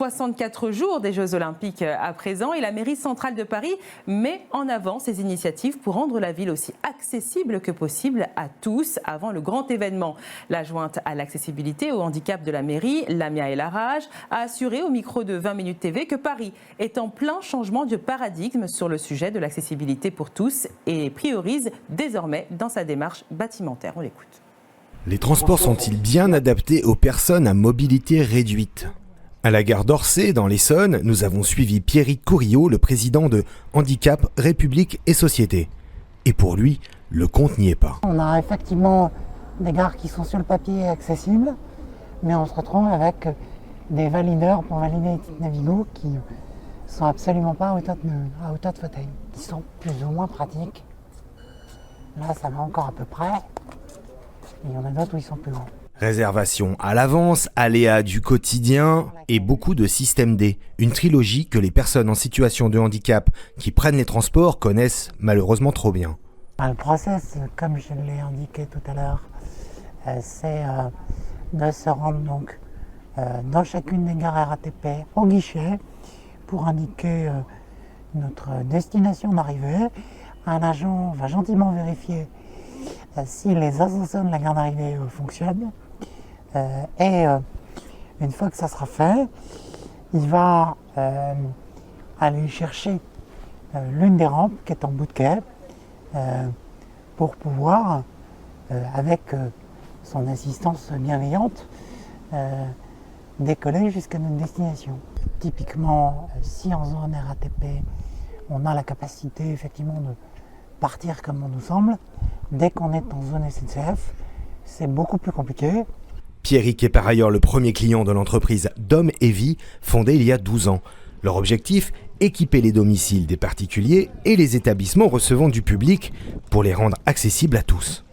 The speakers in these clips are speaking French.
64 jours des Jeux Olympiques à présent et la mairie centrale de Paris met en avant ses initiatives pour rendre la ville aussi accessible que possible à tous avant le grand événement. L'adjointe à l'accessibilité et au handicap de la mairie, Lamia El Harraj, a assuré au micro de 20 minutes TV que Paris est en plein changement de paradigme sur le sujet de l'accessibilité pour tous et priorise désormais dans sa démarche bâtimentaire. On l'écoute. Les transports sont-ils bien adaptés aux personnes à mobilité réduite ? À la gare d'Orsay, dans l'Essonne, nous avons suivi Pierrick Courillot, le président de Handicap, République et Société. Et pour lui, le compte n'y est pas. On a effectivement des gares qui sont sur le papier accessibles, mais on se retrouve avec des valideurs pour valider les titres Navigo qui sont absolument pas à hauteur de fauteuil. Ils sont plus ou moins pratiques. Là, ça va encore à peu près. Il y en a d'autres où ils sont plus grands. Réservation à l'avance, aléas du quotidien et beaucoup de système D. Une trilogie que les personnes en situation de handicap qui prennent les transports connaissent malheureusement trop bien. Le process, comme je l'ai indiqué tout à l'heure, c'est de se rendre donc dans chacune des gares RATP au guichet pour indiquer notre destination d'arrivée. Un agent va gentiment vérifier si les ascenseurs de la gare d'arrivée fonctionnent. Et une fois que ça sera fait, il va aller chercher l'une des rampes qui est en bout de quai pour pouvoir, avec son assistance bienveillante, décoller jusqu'à notre destination. Typiquement, si en zone RATP, on a la capacité effectivement de partir comme on nous semble, dès qu'on est en zone SNCF, c'est beaucoup plus compliqué. Pierrick est par ailleurs le premier client de l'entreprise Dom & Vie, fondée il y a 12 ans. Leur objectif, équiper les domiciles des particuliers et les établissements recevant du public pour les rendre accessibles à tous.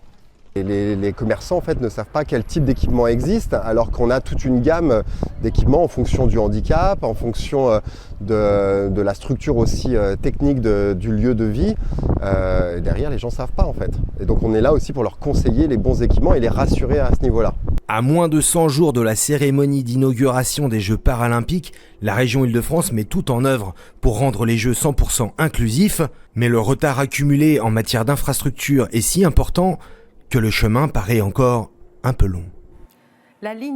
Les commerçants en fait, ne savent pas quel type d'équipement existe, alors qu'on a toute une gamme d'équipements en fonction du handicap, en fonction de la structure aussi technique du lieu de vie. Derrière, les gens ne savent pas en fait. Et donc on est là aussi pour leur conseiller les bons équipements et les rassurer à ce niveau-là. À moins de 100 jours de la cérémonie d'inauguration des Jeux paralympiques, la région Île-de-France met tout en œuvre pour rendre les Jeux 100% inclusifs. Mais le retard accumulé en matière d'infrastructure est si important que le chemin paraît encore un peu long. La ligne